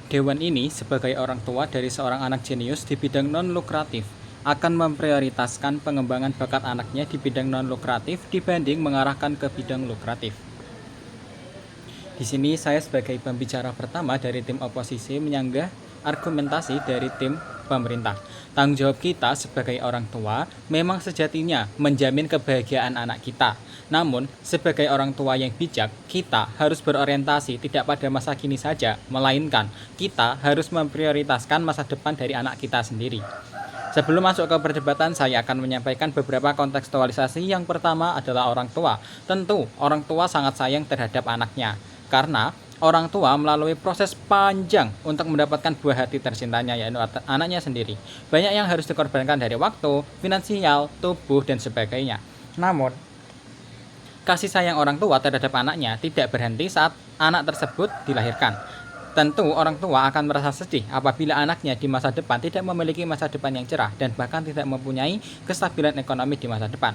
Dewan ini sebagai orang tua dari seorang anak jenius di bidang non-lukratif akan memprioritaskan pengembangan bakat anaknya di bidang non-lukratif dibanding mengarahkan ke bidang lukratif. Di sini saya sebagai pembicara pertama dari tim oposisi menyanggah argumentasi dari tim pemerintah. Tanggung jawab kita sebagai orang tua memang sejatinya menjamin kebahagiaan anak kita. Namun, sebagai orang tua yang bijak, kita harus berorientasi tidak pada masa kini saja, melainkan kita harus memprioritaskan masa depan dari anak kita sendiri. Sebelum masuk ke perdebatan, saya akan menyampaikan beberapa kontekstualisasi. Yang pertama adalah orang tua. Tentu, orang tua sangat sayang terhadap anaknya, karena orang tua melalui proses panjang untuk mendapatkan buah hati tercintanya, yaitu anaknya sendiri. Banyak yang harus dikorbankan dari waktu, finansial, tubuh, dan sebagainya. Namun, kasih sayang orang tua terhadap anaknya tidak berhenti saat anak tersebut dilahirkan. Tentu orang tua akan merasa sedih apabila anaknya di masa depan tidak memiliki masa depan yang cerah dan bahkan tidak mempunyai kestabilan ekonomi di masa depan.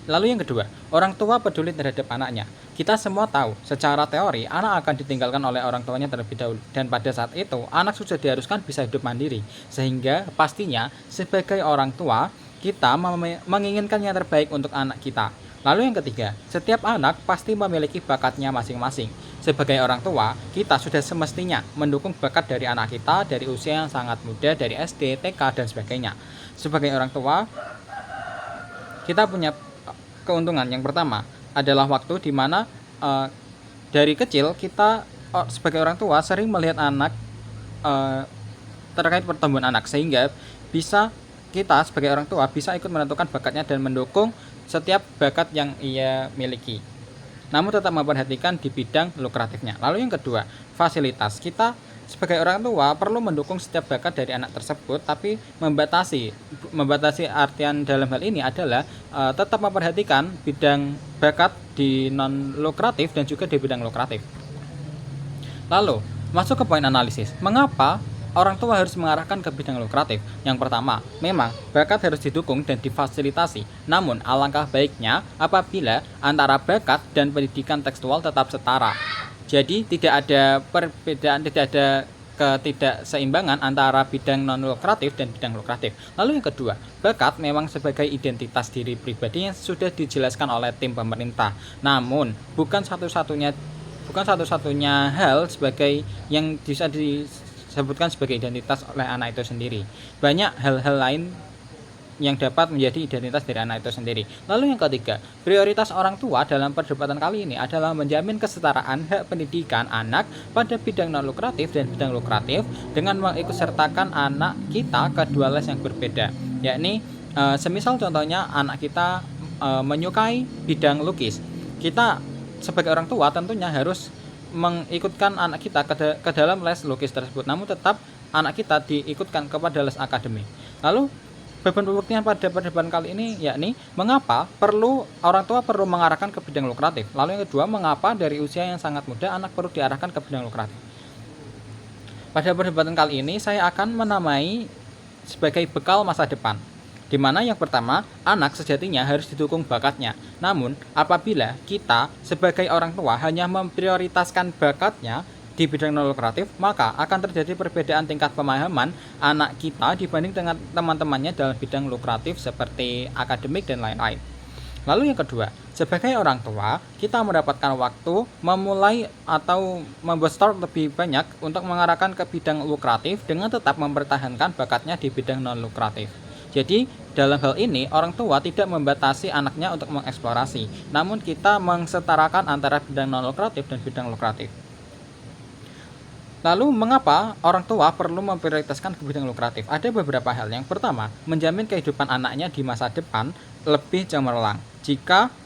Lalu yang kedua, orang tua peduli terhadap anaknya. Kita semua tahu, secara teori, anak akan ditinggalkan oleh orang tuanya terlebih dahulu. Dan pada saat itu, anak sudah diharuskan bisa hidup mandiri. Sehingga pastinya, sebagai orang tua, kita menginginkan yang terbaik untuk anak kita. Lalu yang ketiga, setiap anak pasti memiliki bakatnya masing-masing. Sebagai orang tua, kita sudah semestinya mendukung bakat dari anak kita dari usia yang sangat muda, dari SD, TK, dan sebagainya. Sebagai orang tua, kita punya keuntungan. Yang pertama adalah waktu di mana dari kecil kita sebagai orang tua sering melihat anak terkait pertumbuhan anak, sehingga bisa kita sebagai orang tua bisa ikut menentukan bakatnya dan mendukung setiap bakat yang ia miliki, namun tetap memperhatikan di bidang lukratifnya. Lalu yang kedua, fasilitas. Kita sebagai orang tua perlu mendukung setiap bakat dari anak tersebut, tapi membatasi artian dalam hal ini adalah tetap memperhatikan bidang bakat di non lukratif dan juga di bidang lukratif. Lalu masuk ke poin analisis. Mengapa orang tua harus mengarahkan ke bidang lukratif? Yang pertama, memang bakat harus didukung dan difasilitasi. Namun, alangkah baiknya apabila antara bakat dan pendidikan tekstual tetap setara. Jadi, tidak ada perbedaan, tidak ada ketidakseimbangan antara bidang non-lukratif dan bidang lukratif. Lalu yang kedua, bakat memang sebagai identitas diri pribadi yang sudah dijelaskan oleh tim pemerintah. Namun, bukan satu-satunya hal sebagai yang bisa disebutkan sebagai identitas oleh anak itu sendiri. Banyak hal-hal lain yang dapat menjadi identitas dari anak itu sendiri. Lalu yang ketiga, prioritas orang tua dalam perdebatan kali ini adalah menjamin kesetaraan hak pendidikan anak pada bidang non-lukratif dan bidang lukratif dengan mengikutsertakan anak kita ke dua les yang berbeda. Yakni, semisal contohnya anak kita menyukai bidang lukis. Kita sebagai orang tua tentunya harus mengikutkan anak kita ke dalam les lukis tersebut, namun tetap anak kita diikutkan kepada les akademik. Lalu beban pembuktian pada perdebatan kali ini yakni mengapa orang tua perlu mengarahkan ke bidang lukratif. Lalu yang kedua, mengapa dari usia yang sangat muda anak perlu diarahkan ke bidang lukratif. Pada perdebatan kali ini saya akan menamai sebagai bekal masa depan, di mana yang pertama, anak sejatinya harus didukung bakatnya. Namun, apabila kita sebagai orang tua hanya memprioritaskan bakatnya di bidang non lukratif, maka akan terjadi perbedaan tingkat pemahaman anak kita dibanding dengan teman-temannya dalam bidang lukratif seperti akademik dan lain-lain. Lalu yang kedua, sebagai orang tua, kita mendapatkan waktu memulai atau membuat start lebih banyak untuk mengarahkan ke bidang lukratif dengan tetap mempertahankan bakatnya di bidang non lukratif. Jadi, dalam hal ini, orang tua tidak membatasi anaknya untuk mengeksplorasi, namun kita mengsetarakan antara bidang non-lukratif dan bidang lukratif. Lalu, mengapa orang tua perlu memprioritaskan ke bidang lukratif? Ada beberapa hal. Yang pertama, menjamin kehidupan anaknya di masa depan lebih cemerlang. Jika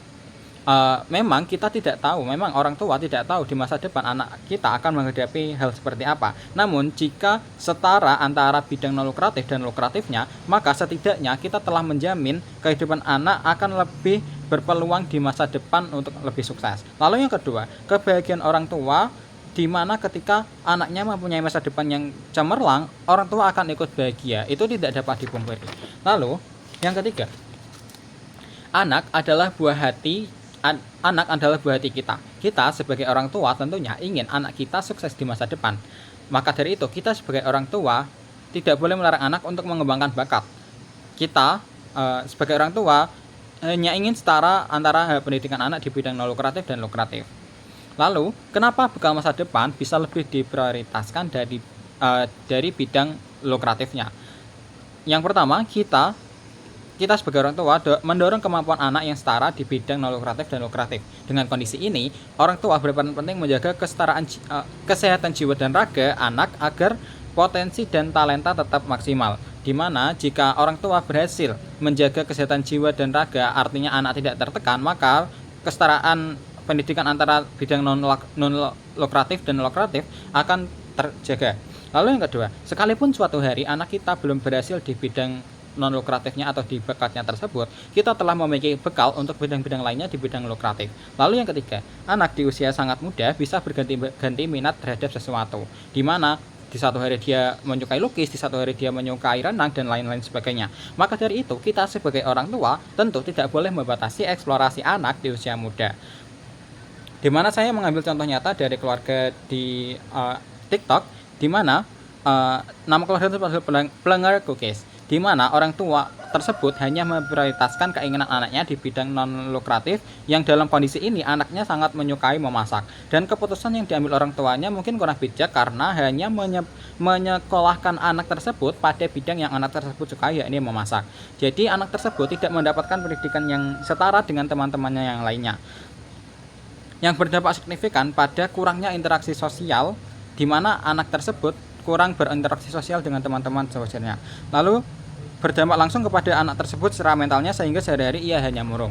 memang kita tidak tahu, memang orang tua tidak tahu di masa depan anak kita akan menghadapi hal seperti apa. Namun jika setara antara bidang non lukratif dan lukratifnya, maka setidaknya kita telah menjamin kehidupan anak akan lebih berpeluang di masa depan untuk lebih sukses. Lalu yang kedua, kebahagiaan orang tua, di mana ketika anaknya mempunyai masa depan yang cemerlang, orang tua akan ikut bahagia. Itu tidak dapat dipungkiri. Lalu yang ketiga, anak adalah buah hati kita. Kita sebagai orang tua tentunya ingin anak kita sukses di masa depan. Maka dari itu, kita sebagai orang tua tidak boleh melarang anak untuk mengembangkan bakat. Kita sebagai orang tua hanya ingin setara antara pendidikan anak di bidang non lukratif dan lukratif. Lalu, kenapa bekal masa depan bisa lebih diprioritaskan dari bidang lukratifnya? Yang pertama, kita sebagai orang tua mendorong kemampuan anak yang setara di bidang non lukratif dan lukratif. Dengan kondisi ini, orang tua berperan penting menjaga kesehatan jiwa dan raga anak agar potensi dan talenta tetap maksimal. Di mana jika orang tua berhasil menjaga kesehatan jiwa dan raga, artinya anak tidak tertekan, maka kesetaraan pendidikan antara bidang non lukratif dan lukratif akan terjaga. Lalu yang kedua, sekalipun suatu hari anak kita belum berhasil di bidang non lukratifnya atau di bakatnya tersebut, kita telah memiliki bekal untuk bidang-bidang lainnya di bidang lukratif. Lalu yang ketiga, anak di usia sangat muda bisa berganti minat terhadap sesuatu, di mana di satu hari dia menyukai lukis, di satu hari dia menyukai renang, dan lain-lain sebagainya. Maka dari itu, kita sebagai orang tua tentu tidak boleh membatasi eksplorasi anak di usia muda. Di mana saya mengambil contoh nyata dari keluarga di TikTok, di mana nama keluarga itu adalah Plenger Cookies, di mana orang tua tersebut hanya memprioritaskan keinginan anaknya di bidang non lukratif, yang dalam kondisi ini anaknya sangat menyukai memasak, dan keputusan yang diambil orang tuanya mungkin kurang bijak karena hanya menyekolahkan anak tersebut pada bidang yang anak tersebut sukai, yakni memasak. Jadi anak tersebut tidak mendapatkan pendidikan yang setara dengan teman-temannya yang lainnya, yang berdampak signifikan pada kurangnya interaksi sosial, di mana anak tersebut kurang berinteraksi sosial dengan teman-teman sewajarnya. Lalu berdampak langsung kepada anak tersebut secara mentalnya, sehingga sehari-hari ia hanya murung.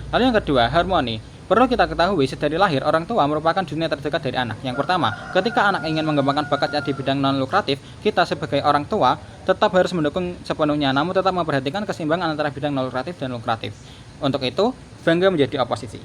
Lalu yang kedua, harmoni. Perlu kita ketahui, sedari lahir orang tua merupakan dunia terdekat dari anak. Yang pertama, ketika anak ingin mengembangkan bakatnya di bidang non lukratif, kita sebagai orang tua tetap harus mendukung sepenuhnya, namun tetap memperhatikan keseimbangan antara bidang non lukratif dan lukratif. Untuk itu, bangga menjadi oposisi.